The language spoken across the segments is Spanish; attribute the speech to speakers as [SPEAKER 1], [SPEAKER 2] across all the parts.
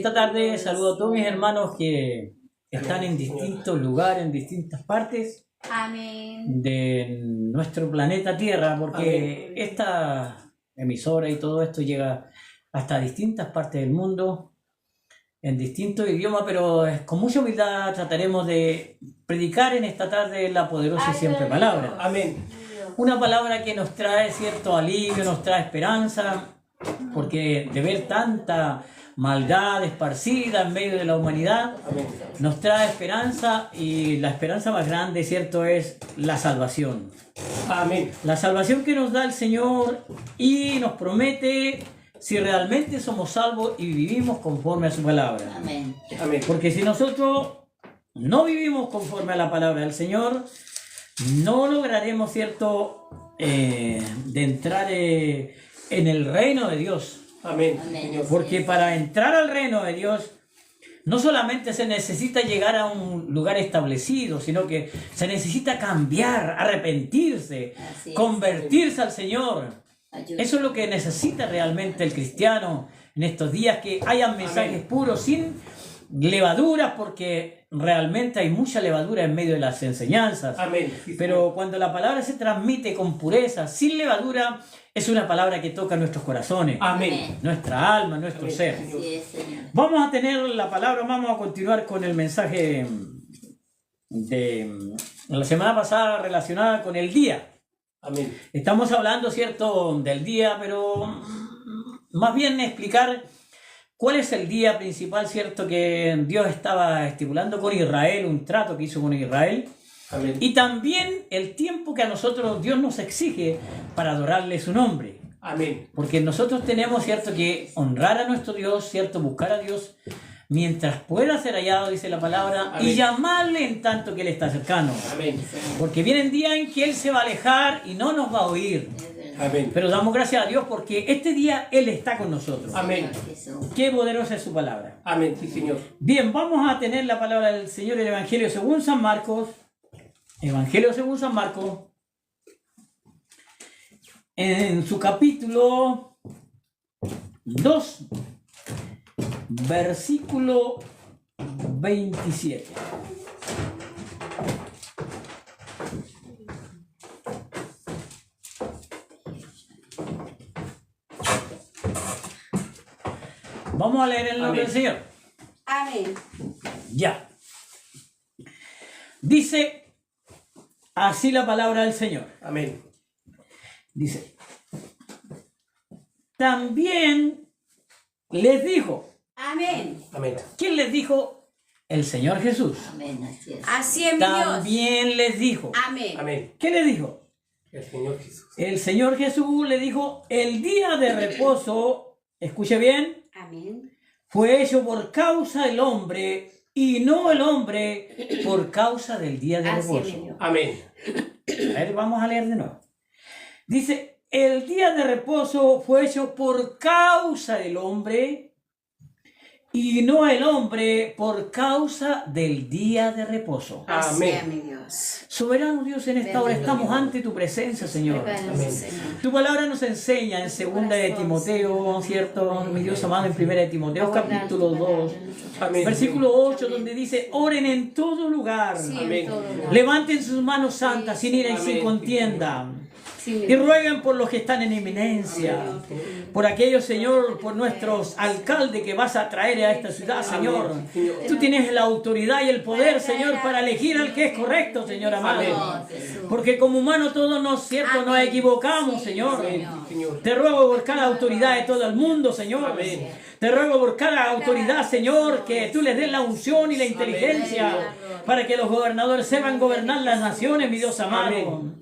[SPEAKER 1] esta tarde saludo a todos mis hermanos que están en distintos lugares, en distintas partes de nuestro planeta Tierra, porque esta emisora y todo esto llega hasta distintas partes del mundo, en distintos idiomas, pero con mucha humildad trataremos de predicar en esta tarde la poderosa y siempre palabra.
[SPEAKER 2] Amén.
[SPEAKER 1] Una palabra que nos trae cierto alivio, nos trae esperanza, porque de ver tanta maldad esparcida en medio de la humanidad, nos trae esperanza, y la esperanza más grande, cierto, es la salvación.
[SPEAKER 2] Amén.
[SPEAKER 1] La salvación que nos da el Señor y nos promete si realmente somos salvos y vivimos conforme a su palabra.
[SPEAKER 3] Amén.
[SPEAKER 2] Amén.
[SPEAKER 1] Porque si nosotros no vivimos conforme a la palabra del Señor, no lograremos, cierto, de entrar en el reino de Dios.
[SPEAKER 2] Amén.
[SPEAKER 3] Amén.
[SPEAKER 1] Porque para entrar al reino de Dios no solamente se necesita llegar a un lugar establecido, sino que se necesita cambiar, arrepentirse,
[SPEAKER 3] Así es.
[SPEAKER 1] convertirse al Señor.
[SPEAKER 3] Ayuda.
[SPEAKER 1] Eso es lo que necesita realmente el cristiano en estos días, que hayan mensajes puros, sin levaduras, porque realmente hay mucha levadura en medio de las enseñanzas.
[SPEAKER 2] Amén.
[SPEAKER 1] Pero cuando la palabra se transmite con pureza, sin levadura, es una palabra que toca nuestros corazones,
[SPEAKER 2] Amén.
[SPEAKER 1] nuestra alma, nuestro
[SPEAKER 2] Amén.
[SPEAKER 1] ser.
[SPEAKER 3] Así es, Señor.
[SPEAKER 1] Vamos a tener la palabra, vamos a continuar con el mensaje de la semana pasada relacionada con el día.
[SPEAKER 2] Amén.
[SPEAKER 1] Estamos hablando, cierto, del día, pero más bien explicar cuál es el día principal, cierto, que Dios estaba estipulando con Israel, un trato que hizo con Israel.
[SPEAKER 2] Amén.
[SPEAKER 1] Y también el tiempo que a nosotros Dios nos exige para adorarle su nombre.
[SPEAKER 2] Amén.
[SPEAKER 1] Porque nosotros tenemos, cierto, que honrar a nuestro Dios, cierto, buscar a Dios mientras pueda ser hallado, dice la palabra,
[SPEAKER 2] Amén.
[SPEAKER 1] y llamarle en tanto que Él está cercano.
[SPEAKER 2] Amén.
[SPEAKER 1] Porque vienen días en que Él se va a alejar y no nos va a oír.
[SPEAKER 3] Es verdad.
[SPEAKER 2] Amén.
[SPEAKER 1] Pero damos gracias a Dios porque este día Él está con nosotros.
[SPEAKER 2] Amén.
[SPEAKER 3] Señor Jesús.
[SPEAKER 1] Qué poderosa es su palabra.
[SPEAKER 2] Amén. Sí, Señor.
[SPEAKER 1] Bien, vamos a tener la palabra del Señor en el Evangelio según San Marcos. Evangelio según San Marcos. En su capítulo 2, versículo 27. Vamos a leer el nombre
[SPEAKER 2] Amén.
[SPEAKER 1] del Señor.
[SPEAKER 3] Amén.
[SPEAKER 1] Ya. Dice así la palabra del Señor.
[SPEAKER 2] Amén.
[SPEAKER 1] Dice: también les dijo.
[SPEAKER 3] Amén.
[SPEAKER 2] Amén.
[SPEAKER 1] ¿Quién les dijo? El Señor Jesús.
[SPEAKER 3] Amén. Así es.
[SPEAKER 4] Así es, mi Dios.
[SPEAKER 1] También les dijo.
[SPEAKER 4] Amén.
[SPEAKER 2] Amén.
[SPEAKER 1] ¿Qué les dijo?
[SPEAKER 2] El Señor Jesús.
[SPEAKER 1] El Señor Jesús le dijo: el día de reposo, escuche bien,
[SPEAKER 4] Amén.
[SPEAKER 1] fue hecho por causa del hombre y no el hombre por causa del día de
[SPEAKER 4] Así es,
[SPEAKER 1] reposo.
[SPEAKER 4] mi Dios.
[SPEAKER 2] Amén.
[SPEAKER 1] A ver, vamos a leer de nuevo. Dice: el día de reposo fue hecho por causa del hombre y no el hombre por causa del día de reposo.
[SPEAKER 4] Así es,
[SPEAKER 2] Amén.
[SPEAKER 4] mi Dios.
[SPEAKER 1] Soberano Dios, en esta hora
[SPEAKER 4] Bendito
[SPEAKER 1] estamos
[SPEAKER 4] Dios.
[SPEAKER 1] ante tu presencia, Señor.
[SPEAKER 4] Prepáranos,
[SPEAKER 2] Amén.
[SPEAKER 4] Señor.
[SPEAKER 1] Tu palabra nos enseña en segunda de Timoteo, ¿cierto? Mi Dios amado, en primera de Timoteo, capítulo 2,
[SPEAKER 2] Amén.
[SPEAKER 1] versículo 8, donde dice: oren en todo lugar.
[SPEAKER 4] Sí,
[SPEAKER 2] Amén.
[SPEAKER 4] en todo lugar.
[SPEAKER 1] Levanten sus manos santas sin ira y sin
[SPEAKER 2] Amén.
[SPEAKER 1] contienda.
[SPEAKER 4] Sí, mi
[SPEAKER 1] Y
[SPEAKER 4] Dios.
[SPEAKER 1] rueguen por los que están en eminencia, por aquellos, Señor, por nuestros alcaldes que vas a traer a esta ciudad, Señor. Tú tienes la autoridad y el poder, Señor, para elegir al que es correcto, Señor amado.
[SPEAKER 3] Señor Jesús.
[SPEAKER 1] Porque como humanos todos nos, cierto, nos
[SPEAKER 4] Amén.
[SPEAKER 1] equivocamos,
[SPEAKER 4] Sí,
[SPEAKER 1] Señor.
[SPEAKER 2] Amén. Señor.
[SPEAKER 1] Te ruego por cada autoridad de todo el mundo, Señor.
[SPEAKER 2] Amén.
[SPEAKER 1] Te ruego por cada autoridad, Señor, que tú les des la unción y la inteligencia para que los gobernadores sepan gobernar las naciones, mi Dios amado.
[SPEAKER 2] Amén.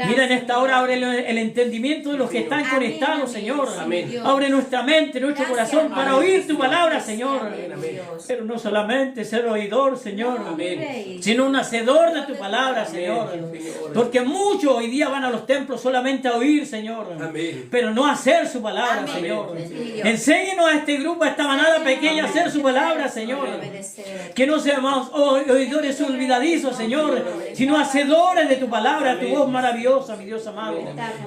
[SPEAKER 1] Mira, en esta hora abre el entendimiento de los que están
[SPEAKER 4] Amén,
[SPEAKER 1] conectados,
[SPEAKER 4] amén,
[SPEAKER 1] Señor.
[SPEAKER 2] Amén.
[SPEAKER 4] Dios.
[SPEAKER 1] Abre nuestra mente, nuestro
[SPEAKER 4] Gracias,
[SPEAKER 1] corazón para
[SPEAKER 2] Amén.
[SPEAKER 1] oír tu palabra, Señor.
[SPEAKER 4] Amén,
[SPEAKER 2] Amén.
[SPEAKER 4] Dios.
[SPEAKER 1] Pero no solamente ser oidor, Señor,
[SPEAKER 2] Amén.
[SPEAKER 4] Rey.
[SPEAKER 1] sino un hacedor de tu palabra,
[SPEAKER 2] Amén,
[SPEAKER 1] Señor.
[SPEAKER 2] Señor.
[SPEAKER 1] Porque muchos hoy día van a los templos solamente a oír, Señor.
[SPEAKER 2] Amén.
[SPEAKER 1] Pero no a hacer su palabra,
[SPEAKER 4] Amén.
[SPEAKER 1] Señor.
[SPEAKER 4] Dios.
[SPEAKER 1] Enséñenos a este grupo, a esta manada pequeña, a hacer su palabra, Señor.
[SPEAKER 4] Obedecer.
[SPEAKER 1] Que no seamos oidores olvidadizos, Señor, sino hacedores de tu palabra, tu voz maravillosa. mi Dios amado.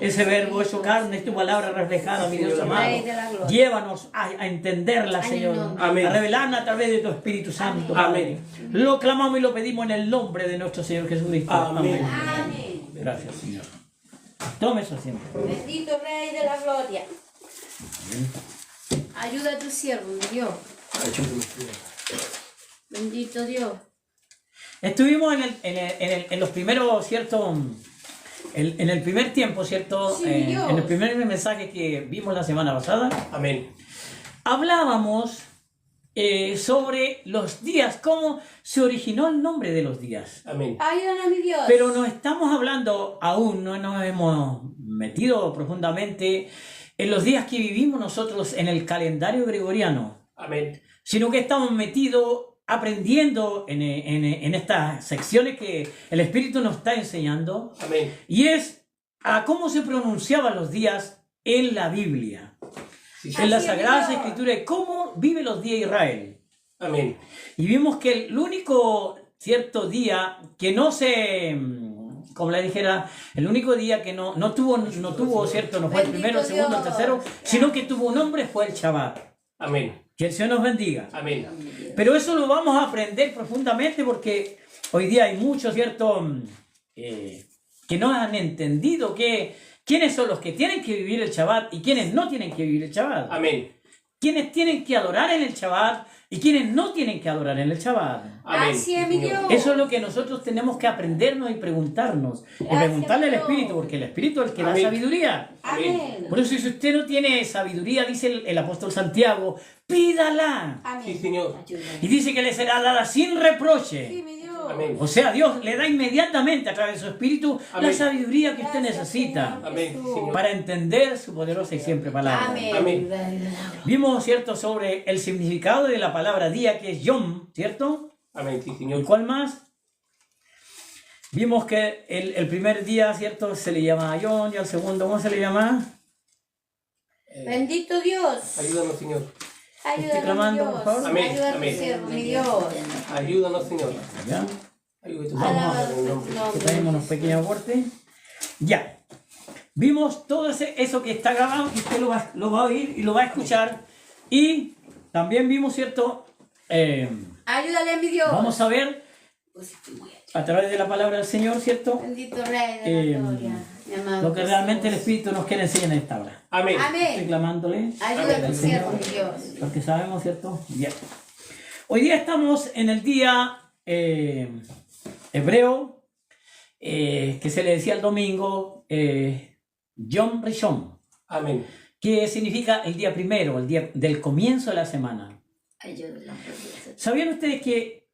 [SPEAKER 1] Ese verbo, eso carne, es tu palabra reflejada, mi Dios amado. Llévanos a entenderla, Señor.
[SPEAKER 2] Amén.
[SPEAKER 1] A revelarla a través de tu Espíritu Santo. Padre. Lo clamamos y lo pedimos en el nombre de nuestro Señor Jesucristo.
[SPEAKER 2] Amén.
[SPEAKER 3] Amén.
[SPEAKER 1] Gracias, Señor. Tome su asiento.
[SPEAKER 3] Bendito Rey de la Gloria. Ayuda a tu siervo, mi Dios. Bendito Dios.
[SPEAKER 1] Estuvimos en los primeros, ¿cierto? En el primer tiempo, ¿cierto?
[SPEAKER 3] Sí, Dios.
[SPEAKER 1] En el primer mensaje que vimos la semana pasada,
[SPEAKER 2] Amén.
[SPEAKER 1] hablábamos sobre los días, cómo se originó el nombre de los días.
[SPEAKER 2] Amén.
[SPEAKER 3] Ayúdanos, mi Dios.
[SPEAKER 1] Pero no estamos hablando aún, no nos hemos metido profundamente en los días que vivimos nosotros en el calendario gregoriano,
[SPEAKER 2] Amén.
[SPEAKER 1] sino que estamos metidos aprendiendo en estas secciones que el Espíritu nos está enseñando,
[SPEAKER 2] Amén.
[SPEAKER 1] y es a cómo se pronunciaban los días en la Biblia,
[SPEAKER 2] Sí,
[SPEAKER 1] en las
[SPEAKER 3] Así es,
[SPEAKER 1] Sagradas
[SPEAKER 3] Dios.
[SPEAKER 1] Escrituras, cómo vive los días de Israel.
[SPEAKER 2] Amén.
[SPEAKER 1] Y vimos que el único cierto día que no se, como le dijera, el único día que no tuvo cierto, no fue el primero, el segundo, el tercero, sino que tuvo un nombre, fue el Shabbat.
[SPEAKER 2] Amén.
[SPEAKER 1] Que el Señor nos bendiga.
[SPEAKER 2] Amén.
[SPEAKER 1] Pero eso lo vamos a aprender profundamente porque hoy día hay muchos, ¿cierto?, que no han entendido quiénes son los que tienen que vivir el Shabbat y quiénes no tienen que vivir el Shabbat.
[SPEAKER 2] Amén.
[SPEAKER 1] Quiénes tienen que adorar en el Shabbat y quiénes no tienen que adorar en el Shabbat.
[SPEAKER 2] Amén.
[SPEAKER 3] Así es, mi
[SPEAKER 2] Señor.
[SPEAKER 3] Dios.
[SPEAKER 1] Eso es lo que nosotros tenemos que aprendernos y preguntarnos. Y preguntarle al
[SPEAKER 3] Dios.
[SPEAKER 1] Espíritu, porque el Espíritu es el que da
[SPEAKER 2] Amén.
[SPEAKER 1] sabiduría.
[SPEAKER 3] Amén.
[SPEAKER 1] Por eso si usted no tiene sabiduría, dice el apóstol Santiago, pídala.
[SPEAKER 3] Amén.
[SPEAKER 2] Sí, Señor.
[SPEAKER 1] Y dice que le será dada sin reproche.
[SPEAKER 3] Sí, mi Dios.
[SPEAKER 2] Amén.
[SPEAKER 1] O sea, Dios le da inmediatamente a través de su Espíritu la
[SPEAKER 2] Amén.
[SPEAKER 1] sabiduría que usted
[SPEAKER 3] Gracias,
[SPEAKER 1] necesita
[SPEAKER 3] Señor
[SPEAKER 2] Amén,
[SPEAKER 3] Jesús.
[SPEAKER 2] Señor.
[SPEAKER 1] para entender su poderosa y siempre palabra.
[SPEAKER 3] Amén.
[SPEAKER 2] Amén.
[SPEAKER 1] Vimos, ¿cierto?, sobre el significado de la palabra día, que es Yom, ¿cierto?
[SPEAKER 2] Amén. Sí,
[SPEAKER 1] ¿Y
[SPEAKER 2] Señor.
[SPEAKER 1] cuál más? Vimos que el primer día, ¿cierto?, se le llama Yom, y al segundo, ¿cómo se le llama?
[SPEAKER 3] Bendito Dios.
[SPEAKER 2] Ayúdanos, Señor.
[SPEAKER 3] Ayúdanos,
[SPEAKER 1] clamando,
[SPEAKER 3] mi
[SPEAKER 1] por
[SPEAKER 3] Dios.
[SPEAKER 1] favor.
[SPEAKER 2] Amén,
[SPEAKER 3] Ayuda a tu
[SPEAKER 2] amén.
[SPEAKER 3] siervo, mi Dios.
[SPEAKER 2] Ayúdanos, Señor.
[SPEAKER 1] ¿Ya?
[SPEAKER 2] Ayúdanos,
[SPEAKER 3] Alabado
[SPEAKER 2] en el
[SPEAKER 3] sea
[SPEAKER 2] nombre.
[SPEAKER 3] tu
[SPEAKER 1] Aquí
[SPEAKER 3] nombre.
[SPEAKER 1] tenemos unos pequeños aportes. Ya. Vimos todo eso que está grabado, que usted lo va a oír y lo va a escuchar. Y también vimos, ¿cierto?
[SPEAKER 3] Ayúdale, mi Dios.
[SPEAKER 1] Vamos a ver a través de la palabra del Señor, ¿cierto?
[SPEAKER 3] Bendito Rey de la Gloria. Mi amado
[SPEAKER 1] Lo que realmente el
[SPEAKER 3] Jesús.
[SPEAKER 1] Espíritu nos quiere enseñar en esta hora.
[SPEAKER 2] Amén.
[SPEAKER 1] Estoy
[SPEAKER 3] Amén.
[SPEAKER 1] clamándole.
[SPEAKER 3] Ayuda a tu
[SPEAKER 1] al
[SPEAKER 3] siervo,
[SPEAKER 1] Señor,
[SPEAKER 3] mi Dios.
[SPEAKER 1] porque sabemos, ¿cierto? Bien. Hoy día estamos en el día hebreo, que se le decía el domingo, Yom Rishon,
[SPEAKER 2] Amén.
[SPEAKER 1] que significa el día primero, el día del comienzo de la semana. ¿Sabían ustedes que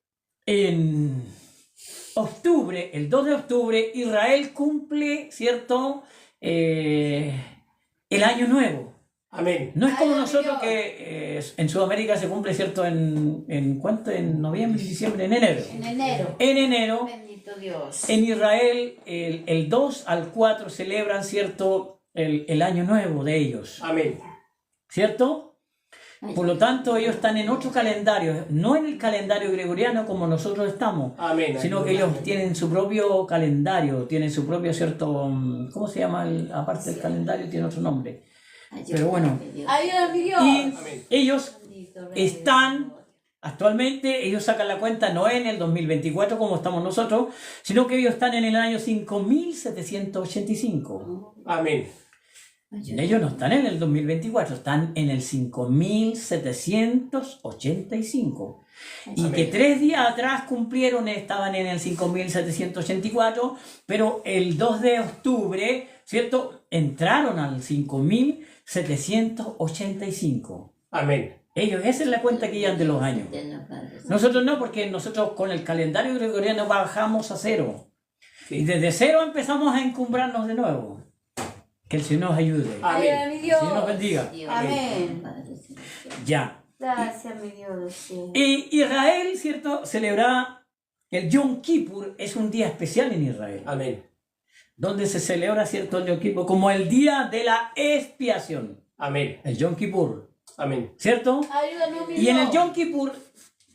[SPEAKER 1] en octubre, el 2 de octubre, Israel cumple, ¿cierto?, el año nuevo?
[SPEAKER 2] Amén.
[SPEAKER 1] No es como
[SPEAKER 3] Ay,
[SPEAKER 1] nosotros
[SPEAKER 3] Dios.
[SPEAKER 1] que en Sudamérica se cumple, ¿cierto?, en ¿cuánto? En noviembre, diciembre, en enero.
[SPEAKER 3] En enero.
[SPEAKER 1] En enero,
[SPEAKER 3] Bendito Dios.
[SPEAKER 1] en Israel, el 2 al 4 celebran, ¿cierto?, el año nuevo de ellos,
[SPEAKER 2] Amén.
[SPEAKER 1] ¿cierto? Por lo tanto, ellos están en otro calendario, no en el calendario gregoriano como nosotros estamos,
[SPEAKER 2] Amén.
[SPEAKER 1] sino que ellos tienen su propio calendario, tienen su propio, ¿cierto? ¿Cómo se llama? Aparte del calendario, tiene otro nombre. Pero bueno.
[SPEAKER 3] Ayuda, mi Dios.
[SPEAKER 1] Y
[SPEAKER 2] Amén.
[SPEAKER 1] ellos
[SPEAKER 3] Bendito Rey de la
[SPEAKER 1] están,
[SPEAKER 3] Gloria.
[SPEAKER 1] actualmente, ellos sacan la cuenta no en el 2024 como estamos nosotros, sino que ellos están en el año 5785.
[SPEAKER 2] Amén.
[SPEAKER 1] Ellos no están en el 2024, están en el 5785. Y
[SPEAKER 2] Amén.
[SPEAKER 1] que 3 días atrás cumplieron, estaban en el 5784, pero el 2 de octubre, ¿cierto?, entraron al 5785.
[SPEAKER 2] Amén.
[SPEAKER 1] Ellos, esa es la cuenta que llevan de los años. Nosotros no, porque nosotros con el calendario gregoriano bajamos a 0. Y
[SPEAKER 2] Sí.
[SPEAKER 1] desde 0 empezamos a encumbrarnos de nuevo. Que el Señor nos ayude.
[SPEAKER 2] Amén.
[SPEAKER 3] Ayuda, mi Dios.
[SPEAKER 1] Señor nos bendiga.
[SPEAKER 3] Amén.
[SPEAKER 1] Ya.
[SPEAKER 3] Gracias, mi Dios. Sí.
[SPEAKER 1] Y Israel, ¿cierto?, celebra el Yom Kippur, es un día especial en Israel,
[SPEAKER 2] Amén.
[SPEAKER 1] donde se celebra, ¿cierto?, el Yom Kippur como el día de la expiación.
[SPEAKER 2] Amén.
[SPEAKER 1] El Yom Kippur,
[SPEAKER 2] Amén.
[SPEAKER 1] ¿cierto?
[SPEAKER 3] Ayúdanos, mi
[SPEAKER 1] Y en el
[SPEAKER 3] Dios.
[SPEAKER 1] Yom Kippur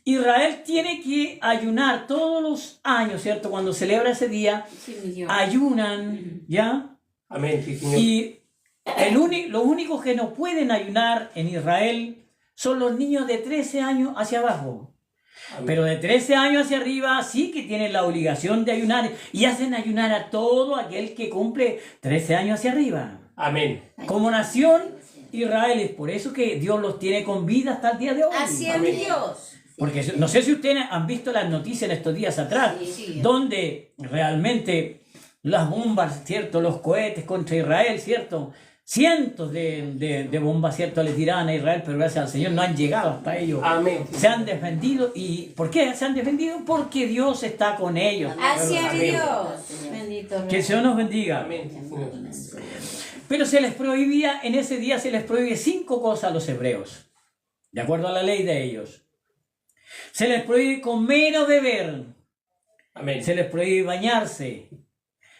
[SPEAKER 1] Israel tiene que ayunar todos los años, ¿cierto? Cuando celebra ese día,
[SPEAKER 3] Sí, mi Dios.
[SPEAKER 1] ayunan, ¿ya?
[SPEAKER 2] Amén, sí, Señor.
[SPEAKER 1] Y los únicos que no pueden ayunar en Israel son los niños de 13 años hacia abajo.
[SPEAKER 2] Amén.
[SPEAKER 1] Pero de 13 años hacia arriba sí que tienen la obligación de ayunar y hacen ayunar a todo aquel que cumple 13 años hacia arriba.
[SPEAKER 2] Amén.
[SPEAKER 1] Como nación, Israel es por eso que Dios los tiene con vida hasta el día de hoy.
[SPEAKER 3] Así es, mi
[SPEAKER 2] Amén.
[SPEAKER 3] Dios.
[SPEAKER 1] Porque no sé si ustedes han visto las noticias en estos días atrás,
[SPEAKER 3] Sí.
[SPEAKER 1] donde realmente las bombas, ¿cierto? Los cohetes contra Israel, ¿cierto? Cientos de bombas, ¿cierto? Le tiraban a Israel, pero gracias al Señor no han llegado hasta ellos.
[SPEAKER 2] Amén.
[SPEAKER 1] Se han defendido. ¿Y por qué se han defendido? Porque Dios está con ellos.
[SPEAKER 3] Así es, mi
[SPEAKER 2] Amén.
[SPEAKER 3] Dios. Bendito
[SPEAKER 1] Que el Señor nos bendiga.
[SPEAKER 2] Amén, sí, Señor.
[SPEAKER 1] Pero se les prohibía, en ese día se les prohíbe 5 cosas a los hebreos, de acuerdo a la ley de ellos. Se les prohíbe comer o beber.
[SPEAKER 2] Amén.
[SPEAKER 1] Se les prohíbe bañarse.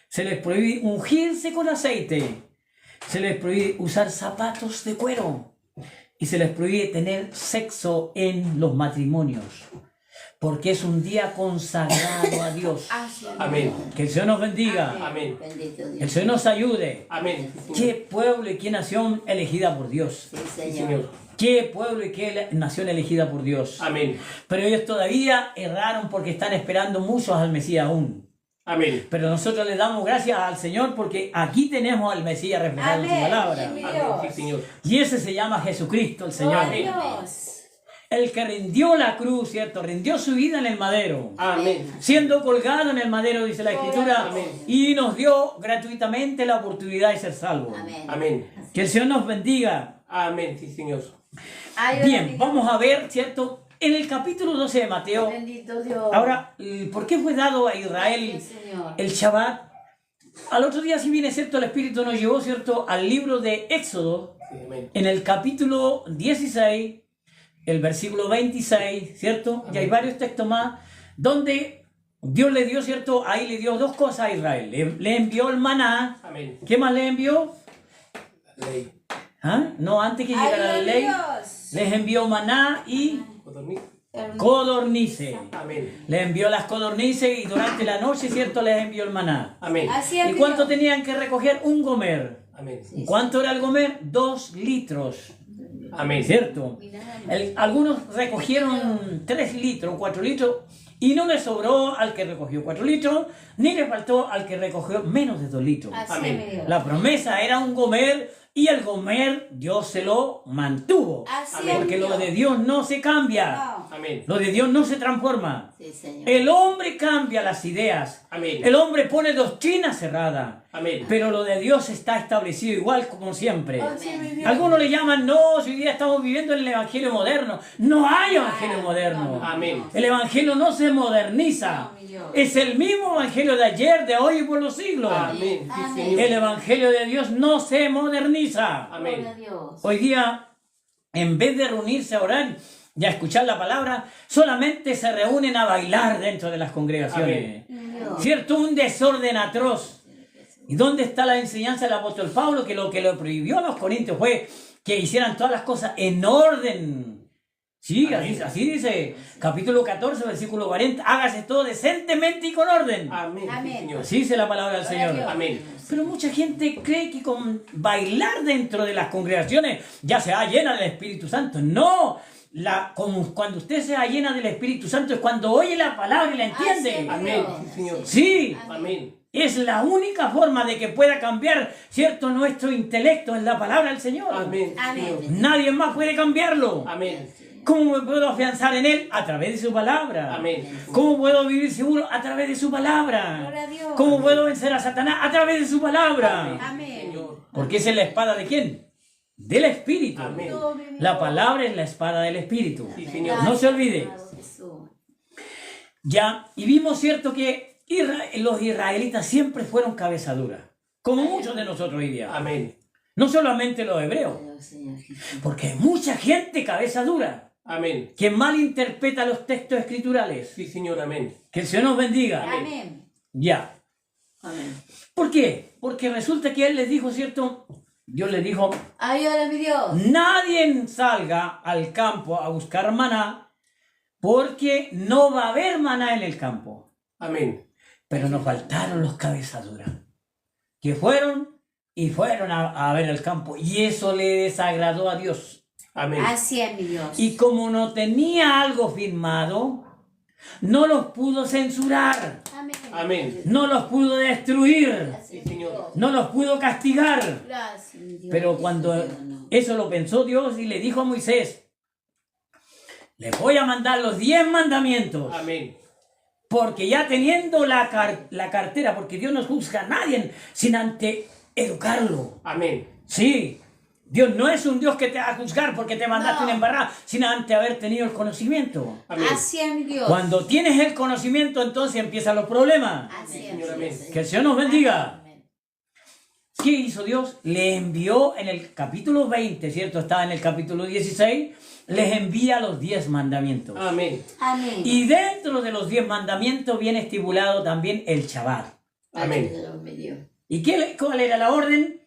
[SPEAKER 1] Se les prohíbe ungirse con aceite. Se les prohíbe usar zapatos de cuero. Y se les prohíbe tener sexo en los matrimonios. Porque es un día consagrado a Dios.
[SPEAKER 3] Así es.
[SPEAKER 2] Amén.
[SPEAKER 1] Que el Señor nos bendiga.
[SPEAKER 2] Amén.
[SPEAKER 3] Bendito
[SPEAKER 1] El
[SPEAKER 3] Dios.
[SPEAKER 1] Señor nos ayude.
[SPEAKER 2] Amén, sí,
[SPEAKER 1] Qué
[SPEAKER 2] Señor.
[SPEAKER 1] pueblo y qué nación elegida por Dios.
[SPEAKER 3] Sí,
[SPEAKER 2] Sí,
[SPEAKER 3] Señor.
[SPEAKER 2] Señor.
[SPEAKER 1] Qué pueblo y qué nación elegida por Dios.
[SPEAKER 2] Amén.
[SPEAKER 1] Pero ellos todavía erraron porque están esperando muchos al Mesías aún.
[SPEAKER 2] Amén.
[SPEAKER 1] Pero nosotros le damos gracias al Señor porque aquí tenemos al Mesías reflejado en su
[SPEAKER 3] Amén.
[SPEAKER 1] palabra.
[SPEAKER 3] Amén.
[SPEAKER 2] Amén, sí, Señor.
[SPEAKER 1] Y ese se llama Jesucristo, el Señor.
[SPEAKER 3] Gloria a Dios.
[SPEAKER 1] El que rindió la cruz, ¿cierto? Rindió su vida en el madero.
[SPEAKER 2] Amén.
[SPEAKER 1] Siendo colgado en el madero, dice la Escritura.
[SPEAKER 2] Amén.
[SPEAKER 1] Y nos dio gratuitamente la oportunidad de ser salvos.
[SPEAKER 3] Amén.
[SPEAKER 2] Amén.
[SPEAKER 1] Que el Señor nos bendiga.
[SPEAKER 2] Amén, sí, Señor.
[SPEAKER 3] Ayúdame,
[SPEAKER 1] Bien,
[SPEAKER 3] Dios.
[SPEAKER 1] vamos a ver, ¿cierto? En el capítulo 12 de Mateo.
[SPEAKER 3] Bendito Dios.
[SPEAKER 1] Ahora, ¿por qué fue dado a Israel
[SPEAKER 3] Gracias, Señor.
[SPEAKER 1] el Shabbat? Al otro día, si bien es cierto, el Espíritu nos llevó, ¿cierto?, al libro de Éxodo,
[SPEAKER 2] Sí, amén.
[SPEAKER 1] en el capítulo 16, el versículo 26, ¿cierto? Y hay varios textos más, donde Dios le dio, ¿cierto? Ahí le dio 2 cosas a Israel. Le envió el maná.
[SPEAKER 2] Amén.
[SPEAKER 1] ¿Qué más le envió?
[SPEAKER 2] La ley.
[SPEAKER 1] ¿Ah? No, antes que llegara la
[SPEAKER 3] Ayúdame,
[SPEAKER 1] ley,
[SPEAKER 3] Dios.
[SPEAKER 1] les envió maná y
[SPEAKER 2] ¿Codorniz?
[SPEAKER 1] codornices.
[SPEAKER 2] Amén.
[SPEAKER 1] Le envió las codornices y durante la noche, ¿cierto?, les envió el maná.
[SPEAKER 2] Amén.
[SPEAKER 3] Así es,
[SPEAKER 1] ¿Y
[SPEAKER 3] mi
[SPEAKER 1] cuánto
[SPEAKER 3] Dios.
[SPEAKER 1] tenían que recoger? Un gomer.
[SPEAKER 2] Amén.
[SPEAKER 1] ¿Cuánto era el gomer? 2 litros.
[SPEAKER 2] Amén.
[SPEAKER 1] ¿Cierto? Algunos recogieron 3 litros, 4 litros, y no le sobró al que recogió 4 litros, ni le faltó al que recogió menos de 2 litros.
[SPEAKER 3] Así
[SPEAKER 2] Amén.
[SPEAKER 3] es, mi Dios.
[SPEAKER 1] La promesa era un gomer, y el gomer Dios se lo mantuvo.
[SPEAKER 3] Así
[SPEAKER 2] es,
[SPEAKER 1] Porque
[SPEAKER 3] mi
[SPEAKER 1] lo
[SPEAKER 3] Dios.
[SPEAKER 1] de Dios no se cambia.
[SPEAKER 3] No.
[SPEAKER 2] Amén.
[SPEAKER 1] Lo de Dios no se transforma.
[SPEAKER 3] Sí, Señor.
[SPEAKER 1] El hombre cambia las ideas.
[SPEAKER 2] Amén.
[SPEAKER 1] El hombre pone doctrina cerrada.
[SPEAKER 2] Amén.
[SPEAKER 1] Pero lo de Dios está establecido igual como siempre.
[SPEAKER 3] Así es, mi Dios.
[SPEAKER 1] Algunos le llaman, no, si hoy día estamos viviendo en el Evangelio moderno. No hay Evangelio moderno.
[SPEAKER 2] Amén.
[SPEAKER 1] El Evangelio no se moderniza.
[SPEAKER 3] No, mi Dios.
[SPEAKER 1] Es el mismo Evangelio de ayer, de hoy y por los siglos.
[SPEAKER 2] Amén. Sí,
[SPEAKER 3] Amén.
[SPEAKER 1] El
[SPEAKER 2] Señor.
[SPEAKER 1] Evangelio de Dios no se moderniza.
[SPEAKER 3] Gloria a
[SPEAKER 2] Amén.
[SPEAKER 3] Dios.
[SPEAKER 1] Hoy día, en vez de reunirse a orar y a escuchar la palabra, solamente se reúnen a bailar dentro de las congregaciones.
[SPEAKER 3] Mi Dios.
[SPEAKER 1] ¿Cierto? Un desorden atroz. ¿Y dónde está la enseñanza del apóstol Pablo? Que lo prohibió a los corintios fue que hicieran todas las cosas en orden. Sí, así dice, capítulo 14, versículo 40. Hágase todo decentemente y con orden.
[SPEAKER 2] Amén. Sí,
[SPEAKER 3] Amén.
[SPEAKER 2] Señor.
[SPEAKER 1] Así dice la palabra del
[SPEAKER 3] Gloria a
[SPEAKER 1] Señor.
[SPEAKER 3] Dios.
[SPEAKER 2] Amén.
[SPEAKER 1] Pero mucha gente cree que con bailar dentro de las congregaciones ya se llena del Espíritu Santo. No, como cuando usted se llena del Espíritu Santo es cuando oye la palabra y la entiende.
[SPEAKER 2] Amén. Sí, Señor.
[SPEAKER 1] Sí,
[SPEAKER 2] Amén.
[SPEAKER 1] es la única forma de que pueda cambiar, ¿cierto?, nuestro intelecto en la palabra del Señor.
[SPEAKER 2] Amén. Sí,
[SPEAKER 3] Amén.
[SPEAKER 2] Señor.
[SPEAKER 1] Nadie más puede cambiarlo.
[SPEAKER 2] Amén.
[SPEAKER 1] ¿Cómo me puedo afianzar en Él? A través de su palabra.
[SPEAKER 2] Amén.
[SPEAKER 1] ¿Cómo puedo vivir seguro? A través de su palabra.
[SPEAKER 3] Gloria a Dios.
[SPEAKER 1] ¿Cómo puedo vencer a Satanás? A través de su palabra.
[SPEAKER 3] Amén.
[SPEAKER 2] Señor.
[SPEAKER 1] Porque esa es la espada de quién? Del Espíritu.
[SPEAKER 2] Amén.
[SPEAKER 1] La palabra es la espada del Espíritu.
[SPEAKER 2] Sí, Señor.
[SPEAKER 1] No se olvide.
[SPEAKER 3] Jesús.
[SPEAKER 1] Ya, y vimos, ¿cierto?, que los israelitas siempre fueron cabeza dura. Como muchos de nosotros hoy día.
[SPEAKER 2] Amén.
[SPEAKER 1] No solamente los hebreos.
[SPEAKER 3] Dios, Señor Jesús.
[SPEAKER 1] Porque hay mucha gente cabeza dura
[SPEAKER 2] Amén.
[SPEAKER 1] que malinterpreta los textos escriturales.
[SPEAKER 2] Sí, Señor. Amén.
[SPEAKER 1] Que el Señor nos bendiga.
[SPEAKER 3] Amén.
[SPEAKER 1] Ya.
[SPEAKER 3] Amén.
[SPEAKER 1] ¿Por qué? Porque resulta que Él les dijo, ¿cierto? Dios les dijo,
[SPEAKER 3] Ayúdame, mi Dios.
[SPEAKER 1] nadie salga al campo a buscar maná porque no va a haber maná en el campo.
[SPEAKER 2] Amén.
[SPEAKER 1] Pero nos faltaron los cabezaduras, que fueron a ver el campo, y eso le desagradó a Dios.
[SPEAKER 2] Amén.
[SPEAKER 3] Así es, mi Dios.
[SPEAKER 1] Y como no tenía algo firmado, no los pudo censurar,
[SPEAKER 3] Amén.
[SPEAKER 2] Amén.
[SPEAKER 1] no los pudo destruir,
[SPEAKER 2] Sí, Señor.
[SPEAKER 1] no los pudo castigar.
[SPEAKER 3] Gracias, mi Dios.
[SPEAKER 1] Pero cuando eso lo pensó Dios y le dijo a Moisés, le voy a mandar los 10 mandamientos,
[SPEAKER 2] Amén.
[SPEAKER 1] porque ya teniendo la cartera, porque Dios no juzga a nadie sin antes educarlo.
[SPEAKER 2] Amén.
[SPEAKER 1] Sí, Dios no es un Dios que te va a juzgar porque te mandaste
[SPEAKER 3] No.
[SPEAKER 1] una embarrada, sino antes de haber tenido el conocimiento.
[SPEAKER 2] Amén.
[SPEAKER 3] Así es, mi Dios.
[SPEAKER 1] Cuando tienes el conocimiento, entonces empiezan los problemas.
[SPEAKER 3] Así es,
[SPEAKER 2] Señor, amén.
[SPEAKER 1] Que el Señor nos bendiga.
[SPEAKER 3] Amén.
[SPEAKER 1] ¿Qué hizo Dios? Le envió en el capítulo 20, ¿cierto? Estaba en el capítulo 16, les envía los 10 mandamientos.
[SPEAKER 2] Amén.
[SPEAKER 3] Amén.
[SPEAKER 1] Y dentro de los 10 mandamientos viene estipulado también el Shabbat.
[SPEAKER 2] Amén.
[SPEAKER 1] ¿Y cuál era la orden?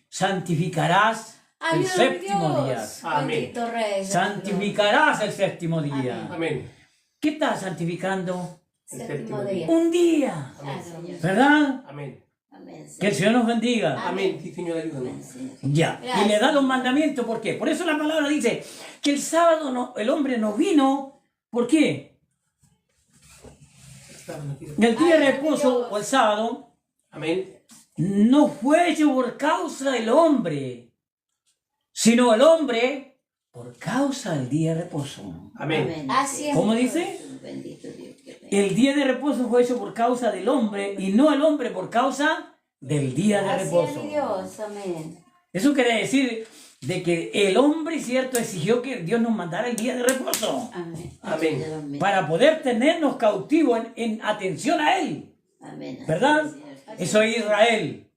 [SPEAKER 1] Santificarás el
[SPEAKER 3] Ayúdame,
[SPEAKER 1] séptimo
[SPEAKER 3] Dios.
[SPEAKER 1] día.
[SPEAKER 2] Amén.
[SPEAKER 3] Bendito Rey.
[SPEAKER 1] Santificarás el séptimo día.
[SPEAKER 2] Amén.
[SPEAKER 1] ¿Qué estás santificando?
[SPEAKER 3] Séptimo día.
[SPEAKER 1] Un día,
[SPEAKER 3] Amén.
[SPEAKER 1] ¿verdad?
[SPEAKER 2] Amén.
[SPEAKER 3] Amén.
[SPEAKER 1] Que el Señor nos bendiga.
[SPEAKER 2] Amén. Sí, Señor, ayúdanos.
[SPEAKER 1] Ya. Y le da los mandamientos, ¿por qué? Por eso la palabra dice que el sábado el hombre no vino. ¿Por qué? El día de reposo o el sábado
[SPEAKER 2] Amén.
[SPEAKER 1] no fue hecho por causa del hombre, sino el hombre por causa del día de reposo.
[SPEAKER 2] Amén.
[SPEAKER 3] Así es.
[SPEAKER 1] ¿Cómo dice?
[SPEAKER 3] Bendito Dios.
[SPEAKER 1] El día de reposo fue hecho por causa del hombre y no el hombre por causa del día de
[SPEAKER 3] Así es,
[SPEAKER 1] reposo.
[SPEAKER 3] mi Dios. Amén.
[SPEAKER 1] Eso quiere decir de que el hombre, cierto, exigió que Dios nos mandara el día de reposo
[SPEAKER 3] Amén.
[SPEAKER 2] Amén.
[SPEAKER 1] para poder tenernos cautivos en atención a Él,
[SPEAKER 3] Amén.
[SPEAKER 1] ¿verdad? Eso es Israel.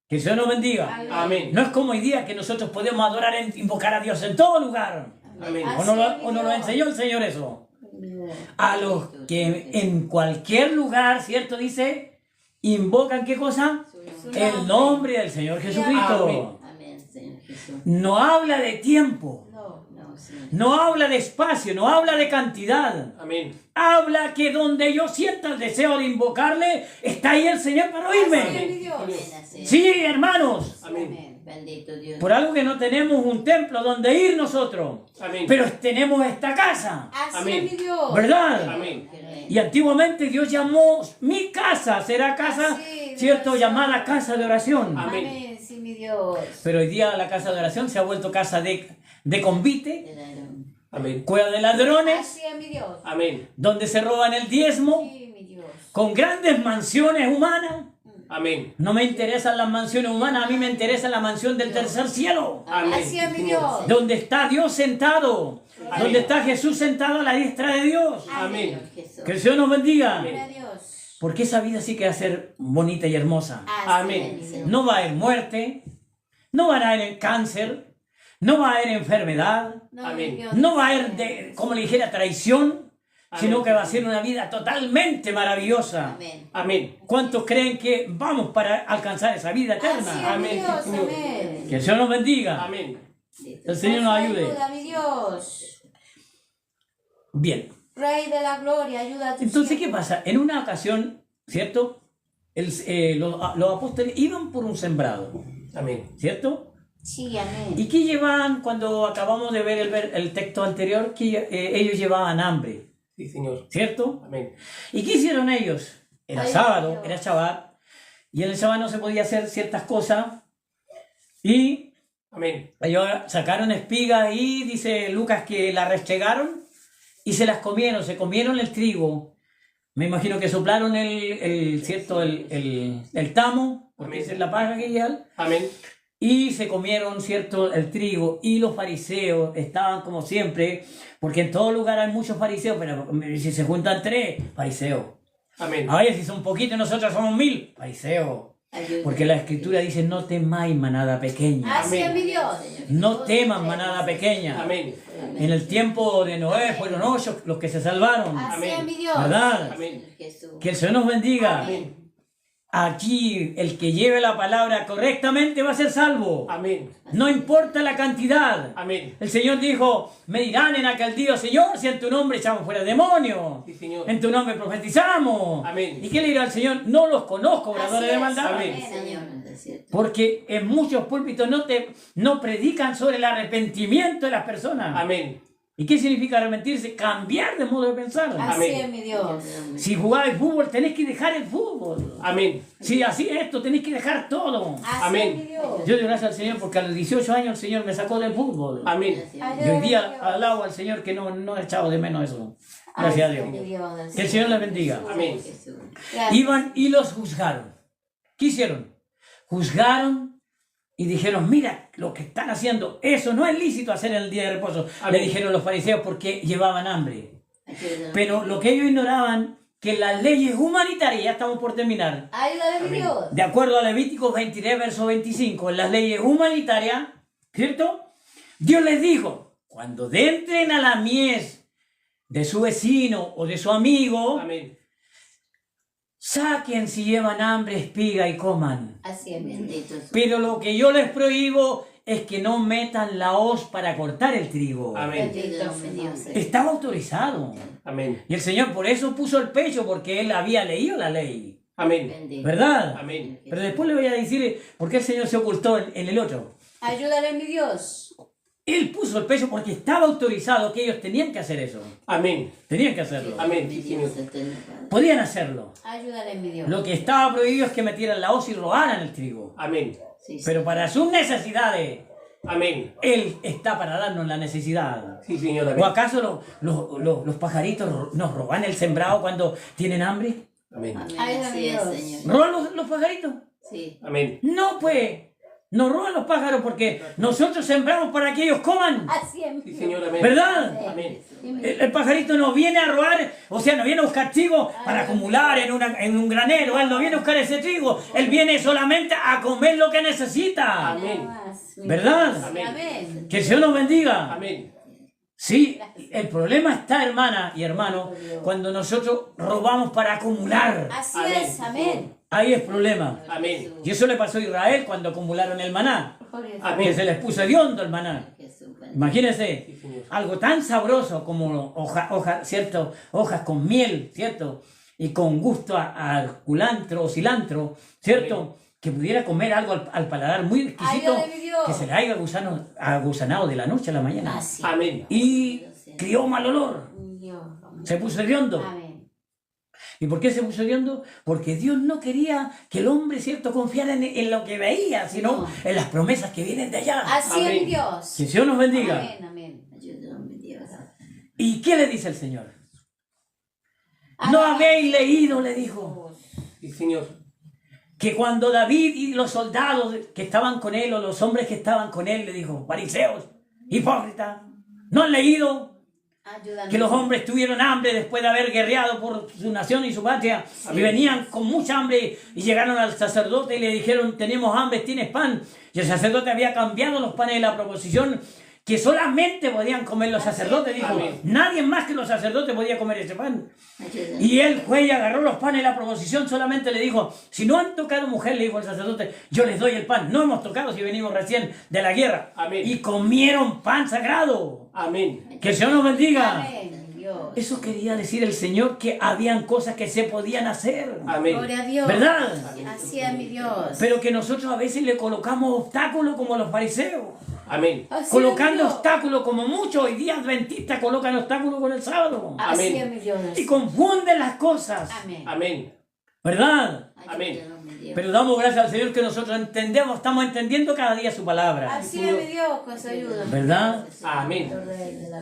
[SPEAKER 1] Que el Señor nos bendiga.
[SPEAKER 2] Amén.
[SPEAKER 1] No es como hoy día que nosotros podemos adorar, invocar a Dios en todo lugar.
[SPEAKER 2] Amén.
[SPEAKER 1] ¿O no lo enseñó el Señor eso? A los que en cualquier lugar, ¿cierto? Dice, invocan ¿qué cosa? El nombre del Señor Jesucristo.
[SPEAKER 3] Amén, Señor Jesús.
[SPEAKER 1] No habla de tiempo,
[SPEAKER 3] No, Señor.
[SPEAKER 1] no habla de espacio, no habla de cantidad.
[SPEAKER 2] Amén.
[SPEAKER 1] Habla que donde yo sienta el deseo de invocarle, está ahí el Señor para oírme.
[SPEAKER 3] Así es, mi Dios.
[SPEAKER 1] Sí, hermanos.
[SPEAKER 2] Amén.
[SPEAKER 3] Bendito Dios.
[SPEAKER 1] Por algo que no tenemos un templo donde ir nosotros,
[SPEAKER 2] Amén.
[SPEAKER 1] pero tenemos esta casa,
[SPEAKER 3] Así
[SPEAKER 2] Amén.
[SPEAKER 3] es, mi Dios.
[SPEAKER 1] ¿verdad?
[SPEAKER 2] Amén.
[SPEAKER 1] Y antiguamente Dios llamó mi casa, será casa,
[SPEAKER 3] Así,
[SPEAKER 1] ¿cierto?
[SPEAKER 3] Dios.
[SPEAKER 1] Llamada casa de oración.
[SPEAKER 2] Amén.
[SPEAKER 3] Amén, sí, mi Dios.
[SPEAKER 1] Pero hoy día la casa de oración se ha vuelto casa de convite,
[SPEAKER 2] Amén.
[SPEAKER 1] cueva de ladrones,
[SPEAKER 3] Así es, mi Dios.
[SPEAKER 2] Amén.
[SPEAKER 1] donde se roban el diezmo,
[SPEAKER 3] Sí, mi Dios.
[SPEAKER 1] con grandes mansiones humanas.
[SPEAKER 2] Amén.
[SPEAKER 1] No me interesan las mansiones humanas, a mí me interesa la mansión del tercer cielo,
[SPEAKER 2] Amén.
[SPEAKER 3] Así es, mi Dios.
[SPEAKER 1] donde está Dios sentado,
[SPEAKER 2] Amén.
[SPEAKER 1] donde está Jesús sentado a la diestra de Dios.
[SPEAKER 2] Amén.
[SPEAKER 1] Que el Señor nos bendiga,
[SPEAKER 3] Gloria a Dios.
[SPEAKER 1] porque esa vida sí que va a ser bonita y hermosa.
[SPEAKER 2] Amén.
[SPEAKER 1] No va a haber muerte, no va a haber cáncer, no va a haber enfermedad,
[SPEAKER 3] No,
[SPEAKER 2] Amén.
[SPEAKER 3] mi Dios.
[SPEAKER 1] no va a haber, como le dijera, traición, sino
[SPEAKER 2] Amén.
[SPEAKER 1] que va a ser una vida totalmente maravillosa.
[SPEAKER 3] Amén.
[SPEAKER 2] Amén.
[SPEAKER 1] ¿Cuántos creen que vamos para alcanzar esa vida
[SPEAKER 3] Así es,
[SPEAKER 1] eterna?
[SPEAKER 3] mi
[SPEAKER 2] Amén,
[SPEAKER 3] Dios.
[SPEAKER 2] sí, Señor.
[SPEAKER 3] Amén.
[SPEAKER 1] Que el Señor nos bendiga.
[SPEAKER 2] Amén.
[SPEAKER 1] El Señor nos ayude.
[SPEAKER 3] Ayuda, mi Dios.
[SPEAKER 1] Bien.
[SPEAKER 3] Rey de la gloria, ayuda a tu
[SPEAKER 1] Entonces, ¿qué
[SPEAKER 3] siervo.
[SPEAKER 1] pasa? En una ocasión, ¿cierto? Los apóstoles iban por un sembrado,
[SPEAKER 2] Amén.
[SPEAKER 1] ¿cierto?
[SPEAKER 3] Sí, amén.
[SPEAKER 1] ¿Y qué llevaban cuando acabamos de ver el texto anterior? Que ellos llevaban hambre,
[SPEAKER 2] Sí, Señor.
[SPEAKER 1] ¿cierto?
[SPEAKER 2] Amén.
[SPEAKER 1] ¿Y qué hicieron ellos? Era
[SPEAKER 3] Ay,
[SPEAKER 1] sábado,
[SPEAKER 3] Dios.
[SPEAKER 1] era Shabbat, y en el Shabbat no se podía hacer ciertas cosas, y
[SPEAKER 2] Amén.
[SPEAKER 1] ellos sacaron espigas y dice Lucas que la restregaron y se las comieron, se comieron el trigo. Me imagino que soplaron ¿cierto? el tamo, porque
[SPEAKER 2] Amén.
[SPEAKER 1] esa es la paja que llevan,
[SPEAKER 2] Amén.
[SPEAKER 1] y se comieron, ¿cierto?, el trigo. Y los fariseos estaban como siempre, porque en todo lugar hay muchos fariseos, pero si se juntan 3, fariseos.
[SPEAKER 2] Amén.
[SPEAKER 1] A ver, si son poquitos, nosotros somos 1000, fariseos.
[SPEAKER 3] Ayuda.
[SPEAKER 1] Porque la Escritura dice, no temáis manada pequeña.
[SPEAKER 3] Así es, mi Dios.
[SPEAKER 1] No teman manada pequeña.
[SPEAKER 2] Amén.
[SPEAKER 1] En el tiempo de Noé fueron 8 los que se salvaron.
[SPEAKER 3] Así es, mi Dios.
[SPEAKER 1] ¿Verdad?
[SPEAKER 2] Amén.
[SPEAKER 1] Que el Señor nos bendiga.
[SPEAKER 2] Amén.
[SPEAKER 1] aquí el que lleve la palabra correctamente va a ser salvo.
[SPEAKER 2] Amén.
[SPEAKER 1] No importa la cantidad.
[SPEAKER 2] Amén.
[SPEAKER 1] El Señor dijo, me dirán en aquel día, Señor, si en tu nombre echamos fuera demonios.
[SPEAKER 2] Sí, Señor.
[SPEAKER 1] En tu nombre profetizamos.
[SPEAKER 2] Amén.
[SPEAKER 1] ¿Y qué le dirá al Señor? No los conozco, obradores de maldad.
[SPEAKER 2] Amén.
[SPEAKER 1] Porque en muchos púlpitos no predican sobre el arrepentimiento de las personas.
[SPEAKER 2] Amén.
[SPEAKER 1] ¿Y qué significa arrepentirse? Cambiar de modo de pensar.
[SPEAKER 3] Así
[SPEAKER 2] Amén.
[SPEAKER 3] es, mi Dios.
[SPEAKER 1] Si jugáis fútbol, tenés que dejar el fútbol.
[SPEAKER 2] Amén.
[SPEAKER 1] Si así es esto, tenés que dejar todo.
[SPEAKER 3] Así
[SPEAKER 2] Amén.
[SPEAKER 3] es, mi Dios.
[SPEAKER 1] Yo doy gracias al Señor porque a los 18 años el Señor me sacó del fútbol.
[SPEAKER 2] Amén.
[SPEAKER 1] Y hoy día alabo al Señor que no he echado de menos eso. Gracias a Dios. Que el Señor les bendiga.
[SPEAKER 2] Amén.
[SPEAKER 1] Iban y los juzgaron. ¿Qué hicieron? Juzgaron y dijeron, mira lo que están haciendo, eso no es lícito hacer en el día de reposo.
[SPEAKER 2] Amén.
[SPEAKER 1] Le dijeron los fariseos porque llevaban hambre. Pero lo que ellos ignoraban, que las leyes humanitarias, ya estamos por terminar,
[SPEAKER 3] Ayúdale, mi
[SPEAKER 2] Amén.
[SPEAKER 3] Dios.
[SPEAKER 1] de acuerdo a Levítico 23, verso 25, en las leyes humanitarias, ¿cierto? Dios les dijo, cuando entren a la mies de su vecino o de su amigo,
[SPEAKER 2] Amén.
[SPEAKER 1] saquen si llevan hambre, espiga y coman.
[SPEAKER 3] Así es,
[SPEAKER 4] Bendito sea.
[SPEAKER 1] Pero lo que yo les prohíbo es que no metan la hoz para cortar el trigo.
[SPEAKER 2] Amén.
[SPEAKER 4] Bendito sea Dios.
[SPEAKER 1] Estaba autorizado.
[SPEAKER 2] Amén.
[SPEAKER 1] Y el Señor por eso puso el pecho, porque él había leído la ley.
[SPEAKER 2] Amén.
[SPEAKER 4] Bendito.
[SPEAKER 1] ¿Verdad?
[SPEAKER 2] Amén.
[SPEAKER 1] Pero después le voy a decir por qué el Señor se ocultó en el otro.
[SPEAKER 3] Ayúdale, mi Dios.
[SPEAKER 1] Él puso el pecho porque estaba autorizado que ellos tenían que hacer eso.
[SPEAKER 2] Amén.
[SPEAKER 1] Tenían que hacerlo.
[SPEAKER 2] Amén.
[SPEAKER 4] Bendito sea eterno Padre.
[SPEAKER 1] Podían hacerlo.
[SPEAKER 3] Ayúdale, mi Dios.
[SPEAKER 1] Lo que estaba prohibido es que metieran la hoz y robaran el trigo.
[SPEAKER 2] Amén.
[SPEAKER 4] Sí, sí.
[SPEAKER 1] Pero para sus necesidades,
[SPEAKER 2] Amén.
[SPEAKER 1] Él está para darnos la necesidad.
[SPEAKER 2] Sí, Señor.
[SPEAKER 1] ¿O
[SPEAKER 2] Amén.
[SPEAKER 1] acaso los pajaritos nos roban el sembrado cuando tienen hambre?
[SPEAKER 2] Amén.
[SPEAKER 4] Amén.
[SPEAKER 3] Ay,
[SPEAKER 4] Así es,
[SPEAKER 3] Dios.
[SPEAKER 4] Señor.
[SPEAKER 1] ¿Roban los pajaritos?
[SPEAKER 4] Sí.
[SPEAKER 2] Amén.
[SPEAKER 1] No, pues. Nos roban los pájaros porque nosotros sembramos para que ellos coman.
[SPEAKER 3] Así es, mi
[SPEAKER 2] Sí,
[SPEAKER 3] Dios.
[SPEAKER 2] Señor. Amén.
[SPEAKER 1] ¿Verdad?
[SPEAKER 2] Amén.
[SPEAKER 1] El pajarito no viene a robar, o sea, no viene a buscar trigo para acumular en un granero. Él no viene a buscar ese trigo. Él viene solamente a comer lo que necesita.
[SPEAKER 2] Amén.
[SPEAKER 3] Nada más, mi
[SPEAKER 1] ¿Verdad?
[SPEAKER 3] Dios.
[SPEAKER 2] Amén.
[SPEAKER 3] Amén.
[SPEAKER 1] Que el Señor nos bendiga.
[SPEAKER 2] Amén.
[SPEAKER 1] Sí, el problema está, hermana y hermano, cuando nosotros robamos para acumular.
[SPEAKER 3] Así
[SPEAKER 2] Amén.
[SPEAKER 3] es, amén.
[SPEAKER 1] Ahí es problema.
[SPEAKER 2] Amén.
[SPEAKER 1] Y eso le pasó a Israel cuando acumularon el maná,
[SPEAKER 3] Gloria a Dios.
[SPEAKER 1] que
[SPEAKER 2] Amén.
[SPEAKER 1] se les puso hediondo el maná.
[SPEAKER 4] Jesús, bendito.
[SPEAKER 1] Imagínense,
[SPEAKER 2] Sí, Señor.
[SPEAKER 1] algo tan sabroso como ¿cierto? Hojas con miel, ¿cierto? Y con gusto a culantro o cilantro, ¿cierto? Que pudiera comer algo al paladar muy exquisito,
[SPEAKER 3] Ayúdame, mi Dios.
[SPEAKER 1] que se le haya agusanado de la noche a la mañana.
[SPEAKER 3] Así.
[SPEAKER 2] Amén.
[SPEAKER 1] Y crió mal olor,
[SPEAKER 3] Mi Dios.
[SPEAKER 1] se puso hediondo.
[SPEAKER 3] Amén.
[SPEAKER 1] ¿Y por qué se puso hediondo? Porque Dios no quería que el hombre, ¿cierto?, confiara en lo que veía, sino
[SPEAKER 3] No.
[SPEAKER 1] en las promesas que vienen de allá.
[SPEAKER 3] Así es,
[SPEAKER 2] Amén.
[SPEAKER 3] mi Dios.
[SPEAKER 1] Que el Señor nos bendiga.
[SPEAKER 3] Amén, amén.
[SPEAKER 4] Ayúdame, Dios.
[SPEAKER 1] ¿Y qué le dice el Señor? No habéis leído, le dijo,
[SPEAKER 2] Sí, Señor.
[SPEAKER 1] que cuando David y los soldados que estaban con él, o los hombres que estaban con él, le dijo, fariseos, hipócritas, ¿no han leído
[SPEAKER 3] Ayúdame.
[SPEAKER 1] que los hombres tuvieron hambre después de haber guerreado por su nación y su patria? Y
[SPEAKER 2] Amén.
[SPEAKER 1] venían con mucha hambre y llegaron al sacerdote y le dijeron, tenemos hambre, ¿tienes pan? Y el sacerdote había cambiado los panes de la proposición, que solamente podían comer los sacerdotes. Dijo,
[SPEAKER 2] Amén.
[SPEAKER 1] nadie más que los sacerdotes podía comer ese pan.
[SPEAKER 4] Ayúdame.
[SPEAKER 1] Y él fue y agarró los panes de la proposición, solamente le dijo, si no han tocado mujer, le dijo el sacerdote, yo les doy el pan. No hemos tocado si venimos recién de la guerra.
[SPEAKER 2] Amén.
[SPEAKER 1] Y comieron pan sagrado.
[SPEAKER 2] Amén.
[SPEAKER 1] Que el Señor nos bendiga.
[SPEAKER 3] Amén, Dios.
[SPEAKER 1] Eso quería decir el Señor, que habían cosas que se podían hacer.
[SPEAKER 2] Amén.
[SPEAKER 3] Gloria a Dios.
[SPEAKER 1] ¿Verdad?
[SPEAKER 3] Así es, mi Dios.
[SPEAKER 1] Pero que nosotros a veces le colocamos obstáculos como los fariseos.
[SPEAKER 2] Amén.
[SPEAKER 3] Así es,
[SPEAKER 1] Colocando
[SPEAKER 3] mi Dios.
[SPEAKER 1] obstáculos como muchos hoy día adventistas colocan obstáculos con el sábado.
[SPEAKER 3] Así
[SPEAKER 2] Amén.
[SPEAKER 3] es, mi Dios.
[SPEAKER 1] Y confunden las cosas.
[SPEAKER 3] Amén.
[SPEAKER 2] Amén.
[SPEAKER 1] ¿Verdad?
[SPEAKER 2] Amén.
[SPEAKER 4] Ayúdame, Dios.
[SPEAKER 1] Pero damos gracias al Señor que nosotros entendemos, estamos entendiendo cada día su palabra.
[SPEAKER 3] Así es, mi Dios, con su ayuda.
[SPEAKER 1] ¿Verdad?
[SPEAKER 2] Amén.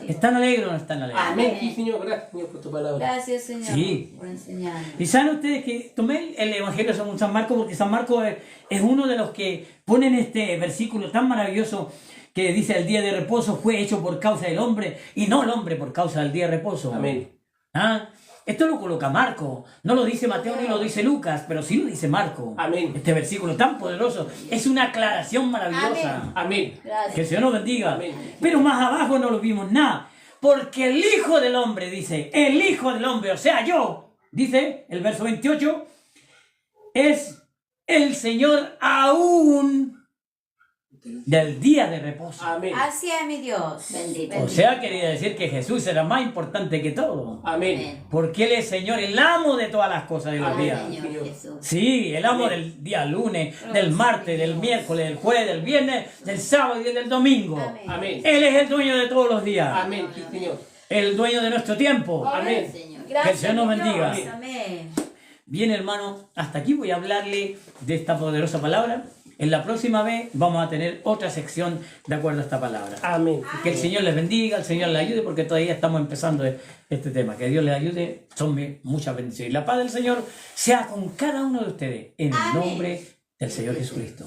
[SPEAKER 1] ¿Están alegres o no están alegres?
[SPEAKER 2] Amén. Sí, Señor. Gracias, Señor, por tu palabra.
[SPEAKER 3] Gracias, Señor,
[SPEAKER 1] Sí.
[SPEAKER 3] por enseñarnos.
[SPEAKER 1] Y saben ustedes que tomé el Evangelio según San Marcos, porque San Marcos es uno de los que ponen este versículo tan maravilloso que dice: el día de reposo fue hecho por causa del hombre y no el hombre por causa del día de reposo.
[SPEAKER 2] Amén.
[SPEAKER 1] ¿Ah? Esto lo coloca Marco, no lo dice Mateo ni lo dice Lucas, pero sí lo dice Marco.
[SPEAKER 2] Amén.
[SPEAKER 1] Este versículo tan poderoso es una aclaración maravillosa.
[SPEAKER 2] Amén.
[SPEAKER 1] Que el
[SPEAKER 3] Gracias.
[SPEAKER 1] Señor nos bendiga.
[SPEAKER 2] Amén.
[SPEAKER 1] Pero más abajo no lo vimos nada. Porque el Hijo del Hombre, dice, el Hijo del Hombre, o sea, yo, dice el verso 28, es el Señor aún del día de reposo.
[SPEAKER 2] Amén.
[SPEAKER 3] Así es mi Dios.
[SPEAKER 4] Bendito.
[SPEAKER 1] O sea, quería decir que Jesús era más importante que todo.
[SPEAKER 2] Amén.
[SPEAKER 1] Porque Él es Señor, el amo de todas las cosas de los
[SPEAKER 2] Amén.
[SPEAKER 1] días.
[SPEAKER 4] Señor Jesús.
[SPEAKER 1] Sí, el amo del día lunes, del martes, del miércoles, del jueves, del viernes, del sábado y del domingo.
[SPEAKER 3] Amén.
[SPEAKER 2] Amén.
[SPEAKER 1] Él es el dueño de todos los días.
[SPEAKER 2] Amén. Sí, Señor.
[SPEAKER 1] El dueño de nuestro tiempo.
[SPEAKER 2] Amén.
[SPEAKER 4] Señor.
[SPEAKER 3] Gracias,
[SPEAKER 1] Que el Señor nos
[SPEAKER 3] mi
[SPEAKER 1] bendiga.
[SPEAKER 3] Dios. Amén.
[SPEAKER 1] Bien, hermano, hasta aquí voy a hablarle de esta poderosa palabra. En la próxima vez vamos a tener otra sección de acuerdo a esta palabra.
[SPEAKER 2] Amén.
[SPEAKER 1] Que el Señor les bendiga, el Señor les ayude, porque todavía estamos empezando este tema. Que Dios les ayude, son muchas bendiciones. Y la paz del Señor sea con cada uno de ustedes, en el
[SPEAKER 3] Amén.
[SPEAKER 1] nombre del Señor Jesucristo.